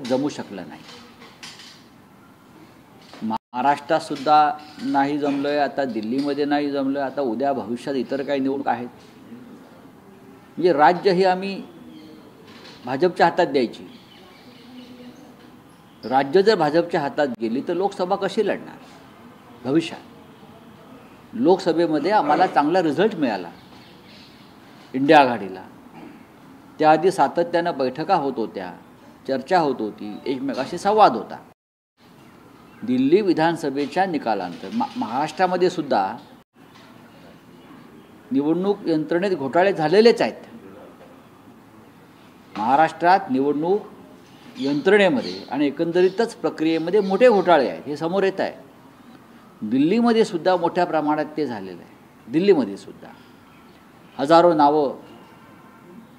जमू शकलं नाही. महाराष्ट्रात सुद्धा नाही जमलं, आता दिल्लीमध्ये नाही जमलं, आता उद्या भविष्यात इतर काही निवडणूक आहेत. म्हणजे राज्य ही आम्ही भाजपच्या हातात द्यायची. राज्य जर भाजपच्या हातात गेली तर लोकसभा कशी लढणार भविष्यात? लोकसभेमध्ये आम्हाला चांगला रिझल्ट मिळाला इंडिया आघाडीला. त्याआधी सातत्यानं बैठका होत होत्या, चर्चा होत होती, एकमेकाशी संवाद होता. दिल्ली विधानसभेच्या निकालानंतर महाराष्ट्रामध्ये सुद्धा निवडणूक यंत्रणेत घोटाळे झालेलेच आहेत. महाराष्ट्रात निवडणूक यंत्रणेमध्ये आणि एकंदरीतच प्रक्रियेमध्ये मोठे घोटाळे आहेत, हे समोर येत आहे. दिल्लीमध्ये सुद्धा मोठ्या प्रमाणात ते झालेलं आहे. दिल्लीमध्ये सुद्धा हजारो नावं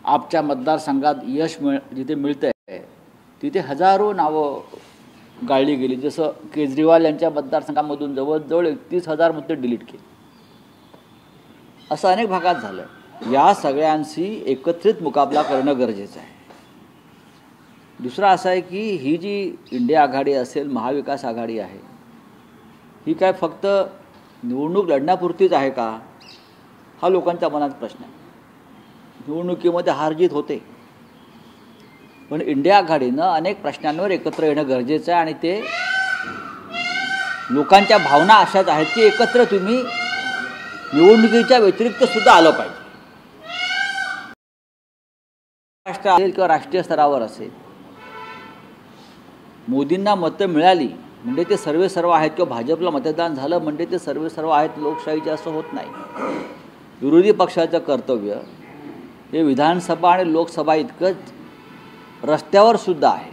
आपच्या मतदारसंघात यश जिथे मिळतं आहे तिथे हजारो नावं गाळली गेली. जसं केजरीवाल यांच्या मतदारसंघामधून जवळजवळ 31,000 मुद्दे डिलीट केले. असं अनेक भागात झालं. या सगळ्यांशी एकत्रित मुकाबला करणं गरजेचं आहे. दुसरा असा आहे की ही जी इंडिया आघाडी असेल, महाविकास आघाडी आहे, ही काय फक्त निवडणूक लढण्यापुरतीच आहे का? हा लोकांच्या मनात प्रश्न आहे. निवडणुकीमध्ये हारजीत होते, पण इंडिया आघाडीनं अनेक प्रश्नांवर एकत्र येणं गरजेचं आहे. आणि ते लोकांच्या भावना अशाच आहेत की एकत्र तुम्ही निवडणुकीच्या व्यतिरिक्त सुद्धा आलं पाहिजे. महाराष्ट्र असेल किंवा राष्ट्रीय स्तरावर असेल, मोदींना मतं मिळाली म्हणजे ते सर्व आहेत, किंवा भाजपला मतदान झालं म्हणजे ते सर्व आहेत लोकशाहीचे, असं होत नाही. विरोधी पक्षाचं कर्तव्य हे विधानसभा आणि लोकसभा इतकंच रस्त्यावर सुद्धा आहे.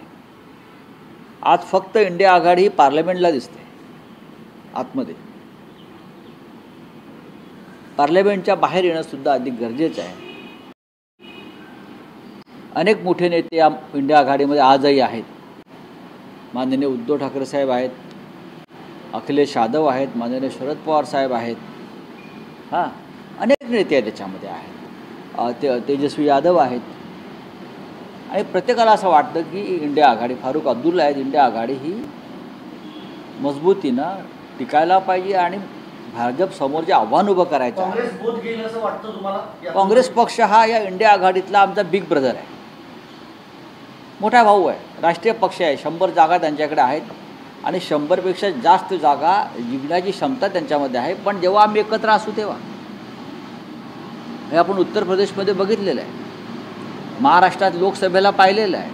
आज फक्त इंडिया आघाडी ही पार्लमेंटला दिसते. आतमध्ये पार्लमेंटच्या बाहेर येणं सुद्धा अधिक गरजेचं आहे. अनेक मोठे नेते या इंडिया आघाडीमध्ये आजही आहेत. माननीय उद्धव ठाकरे साहेब आहेत, अखिलेश यादव आहेत, माननीय शरद पवार साहेब आहेत. हां, अनेक नेते त्याच्यामध्ये आहेत. तेजस्वी यादव आहेत. आणि प्रत्येकाला असं वाटतं की इंडिया आघाडी, फारुख अब्दुल्ला आहेत, इंडिया आघाडी ही मजबूतीनं टिकायला पाहिजे आणि भाजप समोर जे आव्हान उभं करायचं आहे. काँग्रेस पक्ष हा या इंडिया आघाडीतला आमचा बिग ब्रदर आहे, मोठा भाऊ आहे, राष्ट्रीय पक्ष आहे. 100 जागा त्यांच्याकडे आहेत आणि 100पेक्षा जास्त जागा जिंकण्याची क्षमता त्यांच्यामध्ये आहे. पण जेव्हा आम्ही एकत्र असू तेव्हा, हे आपण उत्तर प्रदेशमध्ये बघितलेलं आहे, महाराष्ट्रात लोकसभेला पाहिलेलं आहे.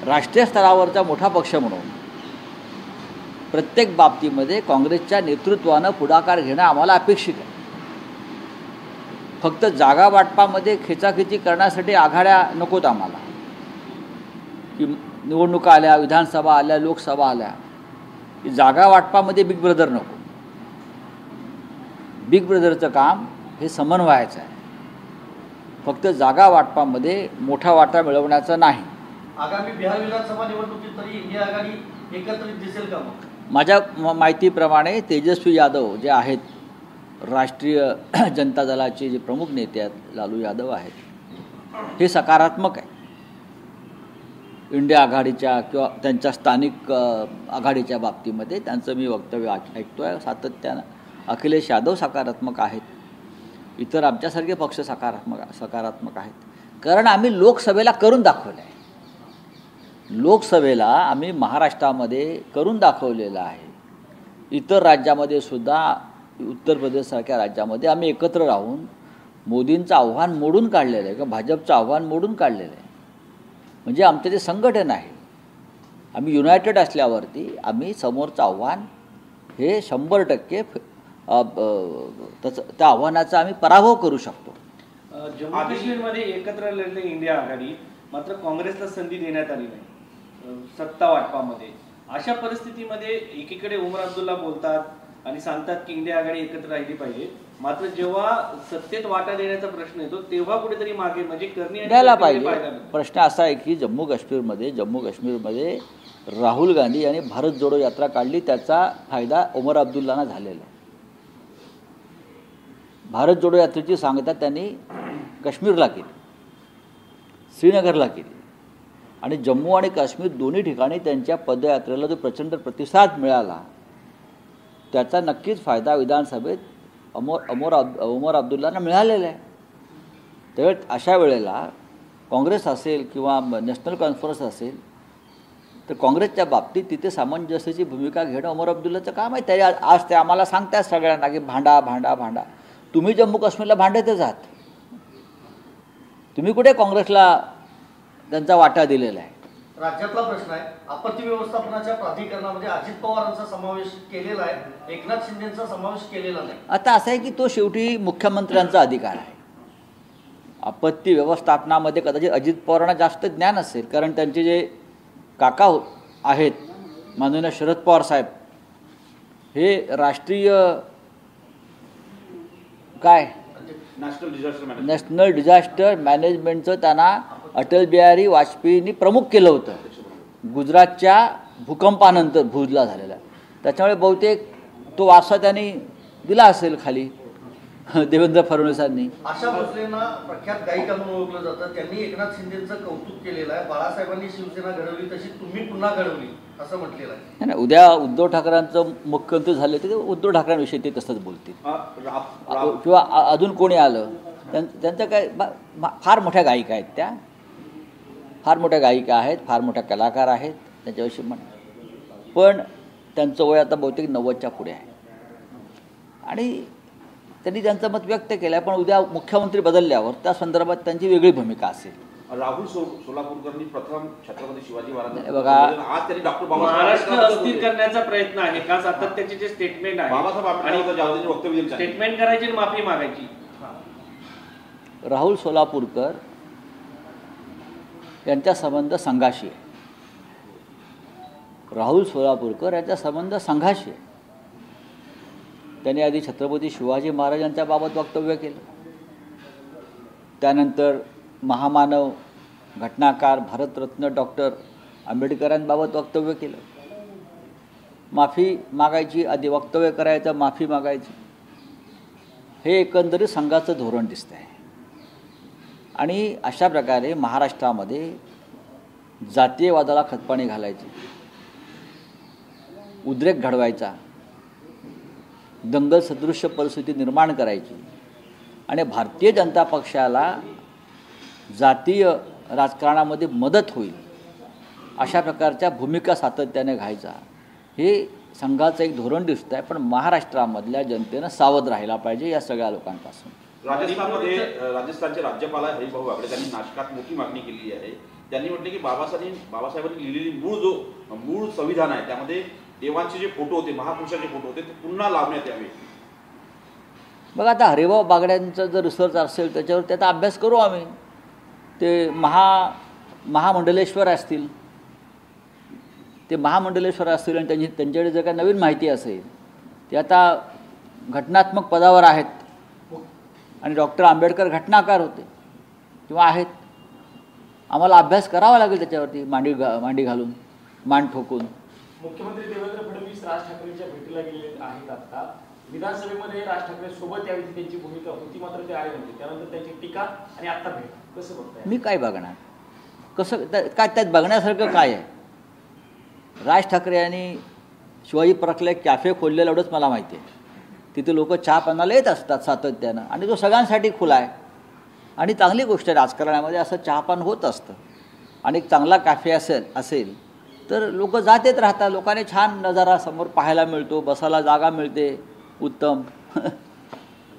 राष्ट्रीय स्तरावरचा मोठा पक्ष म्हणून प्रत्येक बाबतीमध्ये काँग्रेसच्या नेतृत्वानं पुढाकार घेणं आम्हाला अपेक्षित आहे. फक्त जागा वाटपामध्ये खेचाखेची करण्यासाठी आघाड्या नकोत आम्हाला, की निवडणुका आल्या, विधानसभा आल्या, लोकसभा आल्या, की जागा वाटपामध्ये बिग ब्रदर नको. बिग ब्रदरचं काम हे समन्वयाचं आहे, फक्त जागा वाटपामध्ये मोठा वाटा मिळवण्याचा नाही. आगामी बिहार विधानसभा निवडणुकीत तरी इंडिया आघाडी एकत्रित दिसेल का? माझ्या माहितीप्रमाणे तेजस्वी यादव जे आहेत, राष्ट्रीय जनता दलाचे जे प्रमुख नेते आहेत, लालू यादव आहेत, हे सकारात्मक आहे. इंडिया आघाडीच्या किंवा त्यांच्या स्थानिक आघाडीच्या बाबतीमध्ये त्यांचं मी वक्तव्य ऐकतो आहे सातत्यानं. अखिलेश यादव सकारात्मक आहेत, इतर आमच्यासारखे पक्ष सकारात्मक आहेत. कारण आम्ही लोकसभेला करून दाखवलं आहे. लोकसभेला आम्ही महाराष्ट्रामध्ये करून दाखवलेलं आहे. इतर राज्यामध्ये सुद्धा, उत्तर प्रदेशसारख्या राज्यामध्ये आम्ही एकत्र राहून मोदींचं आव्हान मोडून काढलेलं आहे, किंवा भाजपचं आव्हान मोडून काढलेलं आहे. म्हणजे आमचं जे संघटन आहे, आम्ही युनायटेड असल्यावरती आम्ही समोरचं आव्हान हे 100% त्या आव्हानाचा आम्ही पराभव करू शकतो. जम्मू काश्मीरमध्ये एकत्र लढले इंडिया आघाडी, मात्र काँग्रेसला संधी देण्यात आली नाही सत्ता वाटपामध्ये. अशा परिस्थितीमध्ये एकीकडे उमर अब्दुल्ला बोलतात आणि सांगतात की इंडिया आघाडी एकत्र राहिली पाहिजे, मात्र जेव्हा सत्तेत वाटा देण्याचा प्रश्न येतो तेव्हा कुठेतरी मागे म्हणजे करणे द्यायला पाहिजे. प्रश्न असा आहे की जम्मू काश्मीरमध्ये राहुल गांधी यांनी भारत जोडो यात्रा काढली, त्याचा फायदा उमर अब्दुल्लांना झालेला आहे. भारत जोडो यात्रेची सांगता त्यांनी काश्मीरला केली, श्रीनगरला केली. आणि जम्मू आणि काश्मीर दोन्ही ठिकाणी त्यांच्या पदयात्रेला जो प्रचंड प्रतिसाद मिळाला त्याचा नक्कीच फायदा विधानसभेत उमर अब्दुल्लांना मिळालेला आहे. त्यावेळी अशा वेळेला काँग्रेस असेल किंवा नॅशनल कॉन्फरन्स असेल तर काँग्रेसच्या बाबतीत तिथे सामंजस्याची भूमिका घेणं उमर अब्दुल्लाचं काम आहे. त्या आज ते आम्हाला सांगतात सगळ्यांना की भांडा भांडा भांडा. तुम्ही जम्मू काश्मीरला भांडतच आहात. तुम्ही कुठे काँग्रेसला त्यांचा वाटा दिलेला आहे. राज्यातला प्रश्न आहे, आपत्ती व्यवस्थापनाच्या प्राधिकरणामध्ये अजित पवारांचा समावेश केलेला आहे, एकनाथ शिंदेचा समावेश केलेला नाही. आता असं आहे की तो शेवटी मुख्यमंत्र्यांचा अधिकार आहे. आपत्ती व्यवस्थापनामध्ये कदाचित अजित पवारांना जास्त ज्ञान असेल, कारण त्यांचे जे काका आहेत माननीय शरद पवार साहेब हे राष्ट्रीय काय नॅशनल डिझास्टर मॅनेजमेंटचं त्यांना अटल बिहारी वाजपेयींनी प्रमुख केलं होतं गुजरातच्या भूकंपानंतर भुजला झालेला. त्याच्यामुळे बहुतेक तो वारसा त्यांनी दिला असेल खाली देवेंद्र फडणवीसांनी. आशा भोसलेंना प्रख्यात गायिका म्हणून ओळखलं जातं. त्यांनी एकनाथ शिंदेचं कौतुक केलेलं आहे. बाळासाहेबांनी शिवसेना घडवली तशी तुम्ही पुन्हा घडवली असं म्हटलेलं आहे. नाही, उद्या उद्धव ठाकरेंचं मुख्यमंत्री झाले तर उद्धव ठाकरेंविषयी ते तसंच बोलतील किंवा अजून कोणी आलं त्यांचं काय फार मोठ्या गायिका आहेत त्या, फार मोठ्या गायिका आहेत, फार मोठ्या कलाकार आहेत त्याच्याविषयी पण त्यांचं वय आता बहुतेक 90च्या पुढे आहे आणि त्यांनी त्यांचं मत व्यक्त केलं आहे. पण उद्या मुख्यमंत्री बदलल्यावर त्या संदर्भात त्यांची वेगळी भूमिका असेल. राहुल सोलापूरकरांनी प्रथम छत्रपती शिवाजी महाराज बघा आज त्यांनी डॉक्टर महाराष्ट्र अस्थिर करण्याचा प्रयत्न आहे का सातत्याचे जे स्टेटमेंट आहे स्टेटमेंट करायची आणि माफी मागायची. राहुल सोलापूरकर यांचा संबंध संघाशी आहे. राहुल सोलापूरकर यांचा संबंध संघाशी आहे. त्यांनी आधी छत्रपती शिवाजी महाराजांच्या बाबत वक्तव्य केलं, त्यानंतर महामानव घटनाकार भारतरत्न डॉक्टर आंबेडकरांबाबत वक्तव्य केलं. माफी मागायची, आधी वक्तव्य करायचं, माफी मागायची, हे एकंदरीत संघाचं धोरण दिसतं आहे. आणि अशा प्रकारे महाराष्ट्रामध्ये जातीयवादाला खतपाणी घालायची, उद्रेक घडवायचा, दंगल सदृश्य परिस्थिती निर्माण करायची आणि भारतीय जनता पक्षाला जातीय राजकारणामध्ये मदत होईल अशा प्रकारच्या भूमिका सातत्याने घ्यायचा, हे संघाचं एक धोरण दिसतं आहे. पण महाराष्ट्रामधल्या जनतेनं सावध राहायला पाहिजे या सगळ्या लोकांपासून. राजस्थानचे राज्यपाल हरिभाऊ बागडे त्यांनी नाशकात मोठी मागणी केली आहे. त्यांनी म्हटले की बाबासाहेबांनी लिहिलेली मूळ संविधान आहे त्यामध्ये देवांचे जे फोटो होते, महापुरुषांचे फोटो होते ते पुन्हा लावण्यात यावे. बघा आता हरिभाऊ बागड्यांचा जर रिसर्च असेल त्याच्यावर त्याचा अभ्यास करू आम्ही. ते महामंडलेश्वर असतील, ते महामंडलेश्वर असतील आणि त्यांच्याकडे जर काही नवीन माहिती असेल, ते आता घटनात्मक पदावर आहेत आणि डॉक्टर आंबेडकर घटनाकार होते किंवा आहेत. आम्हाला अभ्यास करावा लागेल त्याच्यावरती मांडी घालून, मान ठोकून. मुख्यमंत्री देवेंद्र फडणवीस राज ठाकरेंच्या भेटीला गेले आहेत. आता विधानसभेमध्ये राज ठाकरे सोबत यावी त्यांची भूमिका होती, मात्र ते आले नव्हते. त्यानंतर त्यांची टीका आणि आता भेट कसं बघताय? मी काय बघणार, कसं काय त्यात बघण्यासारखं काय आहे? राज ठाकरे यांनी शिवाजी पार्कला एक कॅफे खोललेलं एवढंच मला माहिती आहे. तिथे लोक चहा पाण्याला येत असतात सातत्यानं आणि तो सगळ्यांसाठी खुला आहे आणि चांगली गोष्ट आहे. राजकारणामध्ये असं चहापान होत असतं आणि एक चांगला कॅफे असेल तर लोक जात येत राहतात. लोकांनी छान नजारा समोर पाहायला मिळतो, बसायला जागा मिळते, उत्तम.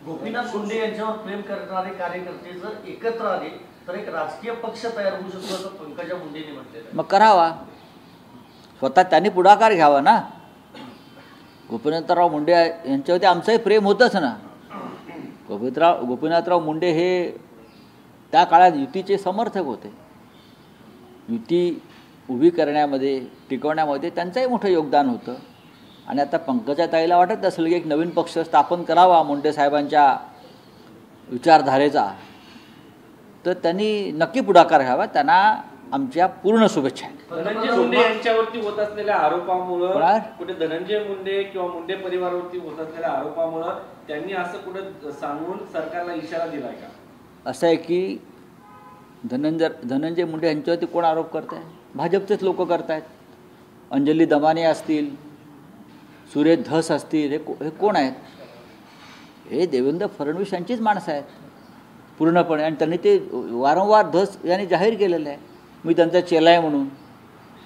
गोपीनाथ मुंडे यांच्यावर प्रेम करणारे कार्यकर्ते जर एकत्र आले तर एक राजकीय पक्ष तयार होऊ शकतो असं पंकजा मुंडेंनी म्हटलेलं. मग करावा, स्वतः त्यांनी पुढाकार घ्यावा ना. गोपीनाथराव मुंडे यांच्यावरती आमचंही प्रेम होतंच ना. गोपीनाथराव मुंडे हे त्या काळात युतीचे समर्थक होते. युती उभी करण्यामध्ये, टिकवण्यामध्ये त्यांचंही मोठं योगदान होतं. आणि आता पंकजाताईला वाटत असेल की एक नवीन पक्ष स्थापन करावा मुंडे साहेबांच्या विचारधारेचा, तर त्यांनी नक्की पुढाकार घ्यावा. त्यांना आमच्या पूर्ण शुभेच्छा आहेत. धनंजय मुंडे यांच्यावरती होत असलेल्या आरोपामुळं, कुठे धनंजय मुंडे किंवा मुंडे परिवारावरती होत असलेल्या आरोपामुळं त्यांनी असं कुठं सांगून सरकारला इशारा दिलाय का? असं आहे की धनंजय मुंडे यांच्यावरती कोण आरोप करत आहे? भाजपचेच लोक करत आहेत. अंजली दमाने असतील, सुरेश धस असतील, हे कोण आहेत? हे देवेंद्र फडणवीस यांचीच माणसं आहेत पूर्णपणे. आणि त्यांनी ते वारंवार धस यांनी जाहीर केलेलं आहे, मी त्यांचा चेला आहे म्हणून.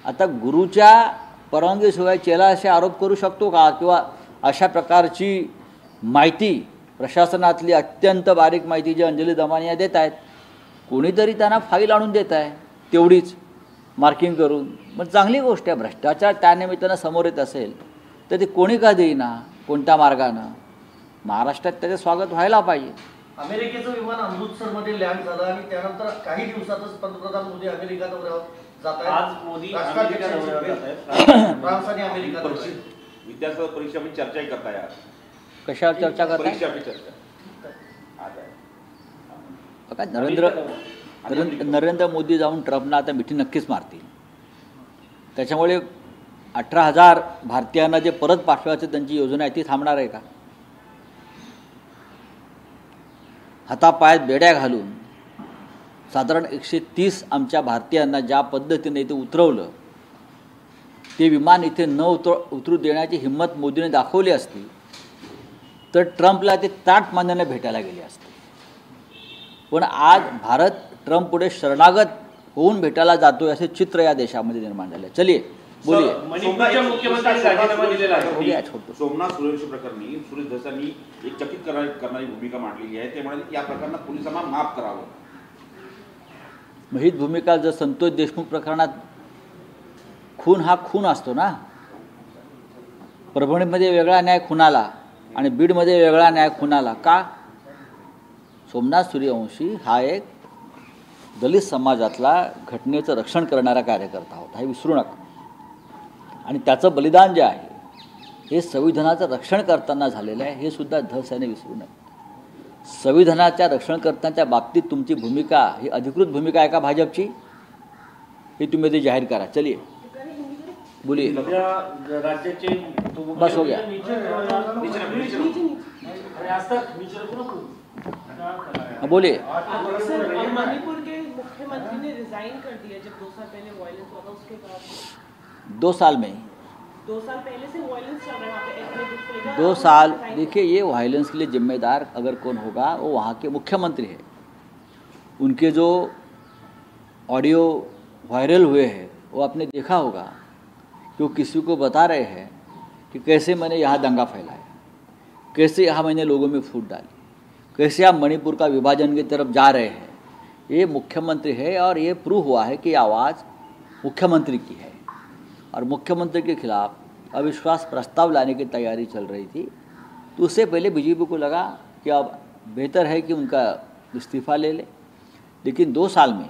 आता गुरुच्या परवानगीशिवाय चेला असे आरोप करू शकतो का? किंवा अशा प्रकारची माहिती प्रशासनातली अत्यंत बारीक माहिती जी अंजली दमानिया देत आहेत, कोणीतरी त्यांना फाईल आणून देत आहे तेवढीच मार्किंग करून. मग चांगली गोष्ट आहे. भ्रष्टाचार त्यानिमित्तानं समोर येत असेल तर ते कोणी का देईना, कोणत्या मार्गानं? महाराष्ट्रात त्याचं स्वागत व्हायला पाहिजे. अमेरिकेचं विमान अमृतसरमध्ये लँड झालं आणि त्यानंतर काही दिवसातच पंतप्रधान मोदी अमेरिका दौऱ्यावर जात आहेत. आज मोदी अमेरिका दौऱ्यावर जात आहेत. फ्रान्स आणि अमेरिका दौऱ्यावर. विद्यार्थी परीक्षामध्ये चर्चा करताय आज. कशावर चर्चा करताय? परीक्षा पे चर्चा आज आहे. बघा, नरेंद्र मोदी जाऊन ट्रम्पना आता मिठी नक्कीच मारतील. त्याच्यामुळे 18,000 भारतीयांना जे परत पाठवायचं त्यांची योजना आहे ती थांबणार आहे का? हातापायात बेड्या घालून साधारण 130 आमच्या भारतीयांना ज्या पद्धतीने इथे उतरवलं, ते विमान इथे न उतरू देण्याची हिंमत मोदीने दाखवली असती तर ट्रम्पला ते ताट मानेने भेटायला गेले असते. पण आज भारत ट्रम्प पुढे शरणागत होऊन भेटायला जातोय असे चित्र या देशामध्ये निर्माण झाले. चलिए बोलिए. मणिपूरच्या मुख्यमंत्र्यांनी राजीनामा दिलेला आहे. सोमनाथ सुरेश प्रकरणी सुरेश धसांनी एक चकित करणारी भूमिका मांडलेली आहे. ते म्हणाले की या प्रकरणात पोलिसांना माफ करावं. मग हीच भूमिका जर संतोष देशमुख प्रकरणात खून हा खून असतो ना, परभणीमध्ये वेगळा न्याय खुनाला आणि बीडमध्ये वेगळा न्याय खुनाला का? सोमनाथ सूर्यवंशी हा एक दलित समाजातला घटनेचं रक्षण करणारा कार्यकर्ता होता, हे विसरू नका. आणि त्याचं बलिदान जे आहे हे संविधानाचं रक्षण करताना झालेलं आहे, हे सुद्धा धस याने विसरू नये. संविधानाच्या रक्षणकर्त्यांच्या बाबतीत तुमची भूमिका ही अधिकृत भूमिका आहे का भाजपची? हे तुम्ही ते जाहीर करा. चलिए बोलिए. राज्याचे बस हो गया. बोलिए. मणिपुर के मुख्यमंत्री ने रिजाइन कर दिया जब 2 साल पहले वायलेंस हुआ था, उसके बाद 2 साल में 2 साल पहले से वायलेंस चल रहा है वहाँ पे एथनिक ग्रुप को लेकर। 2 साल देखिए, ये वायलेंस के लिए जिम्मेदार अगर कौन होगा वो वहाँ के मुख्यमंत्री है. उनके जो ऑडियो वायरल हुए हैं वो आपने देखा होगा कि वो किसी को बता रहे हैं कि कैसे मैंने यहाँ दंगा फैलाया, कैसे यहाँ मैंने लोगों में फूट डाली, कैसे आप मणिपुर का विभाजन की तरफ जा रहे हैं. ये मुख्यमंत्री है और ये प्रूव हुआ है कि आवाज़ मुख्यमंत्री की है. और मुख्यमंत्री के खिलाफ अविश्वास प्रस्ताव लाने की तैयारी चल रही थी. तो उससे पहले बीजेपी को लगा कि अब बेहतर है कि उनका इस्तीफ़ा ले ले. लेकिन 2 साल में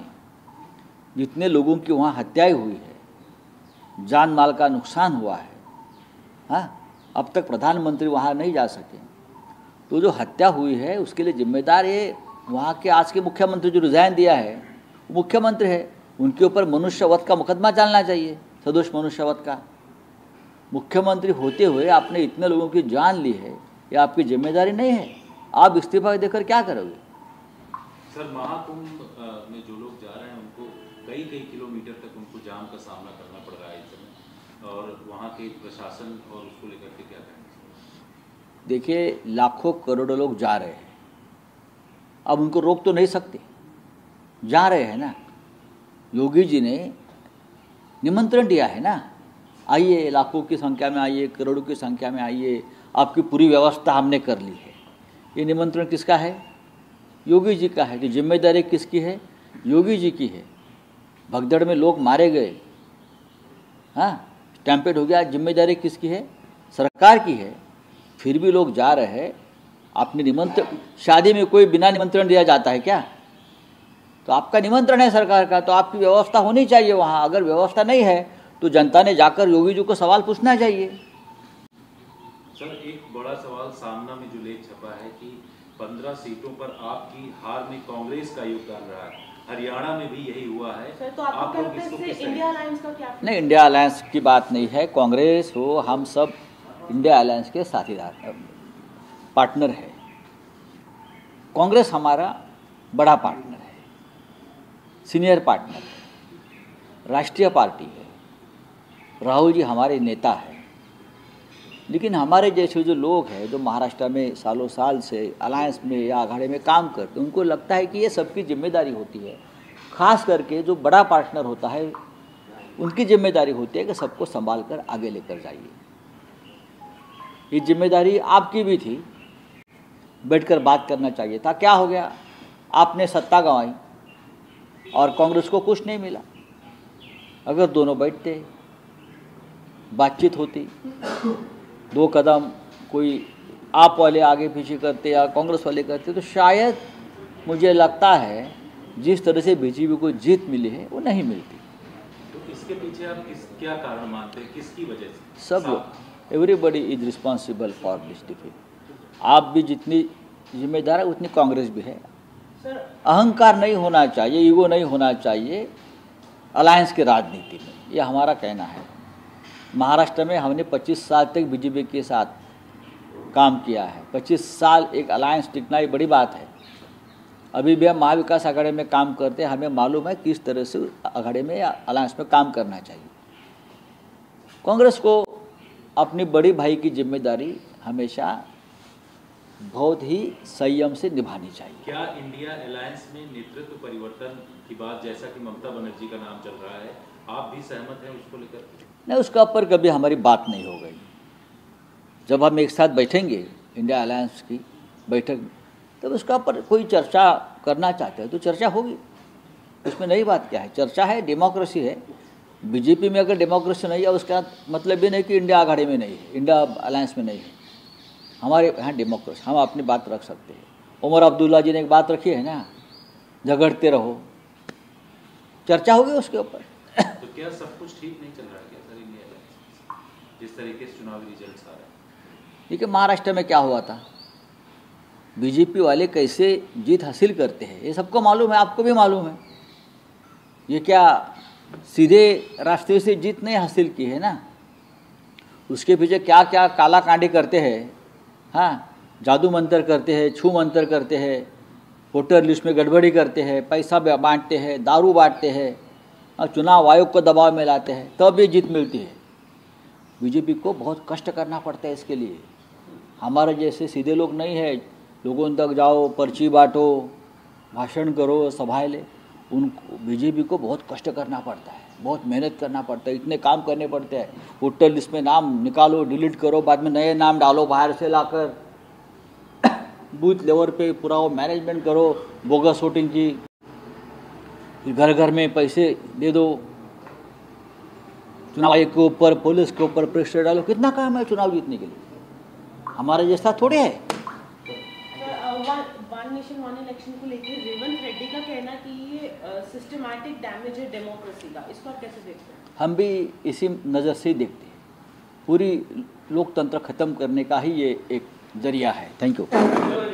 जितने लोगों की वहाँ हत्याएं हुई है, जान माल का नुकसान हुआ है, हाँ, अब तक प्रधानमंत्री वहाँ नहीं जा सके. तो जो हत्या हुई है उसके लिए जिम्मेदार ये वहाँ के आज के मुख्यमंत्री जो रिज़ाइन दिया है वो मुख्यमंत्री है. उनके ऊपर मनुष्यवध का मुकदमा चलना चाहिए, सदोष मनुष्यवध का. मुख्यमंत्री होते हुए आपने इतने लोगों की जान ली है, ये आपकी जिम्मेदारी नहीं है. आप इस्तीफा देकर क्या करोगे? सर, महाकुंभ में जो लोग जा रहे हैं उनको कई किलोमीटर तक उनको जाम का सामना करना पड़ रहा है इस समय, और वहाँ के प्रशासन और उसको लेकर के क्या कहेंगे? देखिए, लाखों करोड़ों लोग जा रहे हैं, अब उनको रोक तो नहीं सकते, जा रहे हैं ना. योगी जी ने निमंत्रण दिया है ना, आइए, लाखों की संख्या में आइए, करोड़ों की संख्या में आइए, आपकी पूरी व्यवस्था हमने कर ली है. ये निमंत्रण किसका है? योगी जी का है. कि जिम्मेदारी किसकी है? योगी जी की है. भगदड़ में लोग मारे गए, हाँ, स्टैम्पेड हो गया, जिम्मेदारी किसकी है? सरकार की है. फिर भी लोग जा रहे हैं. आपने निमंत्रण, शादी में कोई बिना निमंत्रण दिया जाता है क्या? तो आपका निमंत्रण है सरकार का, तो आपकी व्यवस्था होनी चाहिए वहाँ. अगर व्यवस्था नहीं है तो जनता ने जाकर योगी जी को सवाल पूछना चाहिए. सर, एक बड़ा सवाल सामना में जो लेख छपा है कि 15 सीटों पर आपकी हार में कांग्रेस का योगदान रहा है. हरियाणा में भी यही हुआ है. सर, तो आपको क्या लगता है इससे इंडिया अलायंस का क्या? नहीं, इंडिया अलायंस की बात नहीं है. कांग्रेस हो, हम सब इंडिया अलायंस के साथीदार पार्टनर है. कांग्रेस हमारा बड़ा पार्टनर है. सीनियर पार्टनर है, राष्ट्रीय पार्टी है, राहुल जी हमारे नेता हैं। लेकिन हमारे जैसे जो लोग हैं जो महाराष्ट्र में सालों साल से अलायंस में या अखाड़े में काम करते हैं, उनको लगता है कि ये सबकी जिम्मेदारी होती है। खास करके जो बड़ा पार्टनर होता है उनकी जिम्मेदारी होती है कि सबको संभाल कर आगे लेकर जाइए। ये जिम्मेदारी आपकी भी थी, बैठकर बात करना चाहिए था। क्या हो गया, आपने सत्ता गंवाई और कांग्रेस को कुछ नहीं मिला। अगर दोनों बैठते, बातचीत होती, 2 कदम कोई आप वाले आगे पीछे करते या कांग्रेस वाले करते, तो शायद मुझे लगता है जिस तरह से बीजेपी को जीत मिली है वो नहीं मिलती। तो इसके पीछे आप क्या कारण मानते हैं, किसकी वजह से? सब लोग, everybody is responsible for this defeat. आप भी जितनी जिम्मेदार है उतनी कांग्रेस भी है। अहंकार नहीं होना चाहिए, ईगो नहीं होना चाहिए अलायंस की राजनीति में, ये हमारा कहना है। महाराष्ट्र में हमने 25 साल तक बीजेपी के साथ काम किया है। 25 साल एक अलायंस टिकना ही बड़ी बात है। अभी भी हम महाविकास अखाड़े में काम करते हैं, हमें मालूम है किस तरह से अखाड़े में या अलायंस में काम करना चाहिए। कांग्रेस को अपनी बड़ी भाई की जिम्मेदारी हमेशा बहुत ही संयम से निभानी चाहिए। क्या इंडिया अलायंस में नेतृत्व परिवर्तन की बात, जैसा कि ममता बनर्जी का नाम चल रहा है, आप भी सहमत हैं उसको लेकर? नहीं, उसका ऊपर कभी हमारी बात नहीं हो गई। जब हम एक साथ बैठेंगे इंडिया अलायंस की बैठक, तब उसका ऊपर कोई चर्चा करना चाहते हैं तो चर्चा होगी, उसमें नई बात क्या है। चर्चा है, डेमोक्रेसी है। बीजेपी में अगर डेमोक्रेसी नहीं है उसका मतलब ये नहीं कि इंडिया अखाड़े में नहीं है, इंडिया अलायंस में नहीं है। हमारे यहाँ डेमोक्रेसी, हम अपनी बात रख सकते हैं। उमर अब्दुल्ला जी ने एक बात रखी है ना, झगड़ते रहो, चर्चा होगी उसके ऊपर। तो क्या सब कुछ ठीक नहीं चल रहा है क्या सर इंडिया अलायंस, जिस तरीके से चुनावी रिजल्ट आ रहे हैं? देखिए महाराष्ट्र में क्या हुआ था, बीजेपी वाले कैसे जीत हासिल करते हैं ये सबको मालूम है, आपको भी मालूम है। ये क्या सीधे रास्ते से जीत नहीं हासिल की है ना, उसके पीछे क्या क्या काला कांडी करते हैं। हाँ, जादू मंत्र करते हैं, छू मंत्र करते हैं, वोटर लिस्ट में गड़बड़ी करते हैं, पैसा बांटते हैं, दारू बांटते हैं, चुनाव आयोग को दबाव में लाते हैं, तब ये जीत मिलती है। बीजेपी को बहुत कष्ट करना पड़ता है इसके लिए। हमारे जैसे सीधे लोग नहीं है, लोगों तक जाओ, पर्ची बांटो, भाषण करो, सभाएं ले। उनको बीजेपी को बहुत कष्ट करना पड़ता है, बहुत मेहनत करना पड़ता है, इतने काम करने पड़ते हैं। वोटर लिस्ट में नाम निकालो, डिलीट करो, बाद में नए नाम डालो बाहर से लाकर, बूथ लेवल पे पूरा वो मैनेजमेंट करो बोगस वोटिंग की, घर घर में पैसे दे दो, चुनाव आयोग के ऊपर, पुलिस के ऊपर प्रेशर डालो। कितना काम है चुनाव जीतने के लिए, हमारे जैसा थोड़े है। वन नेशन वन इलेक्शन को लेकर रेवंत रेड्डी का कहना कि ये सिस्टमैटिक डैमेज है डेमोक्रेसी का, इसको आप कैसे देखते हैं? हम भी इसी नज़र से ही देखते हैं। पूरी लोकतंत्र खत्म करने का ही ये एक जरिया है। Thank you.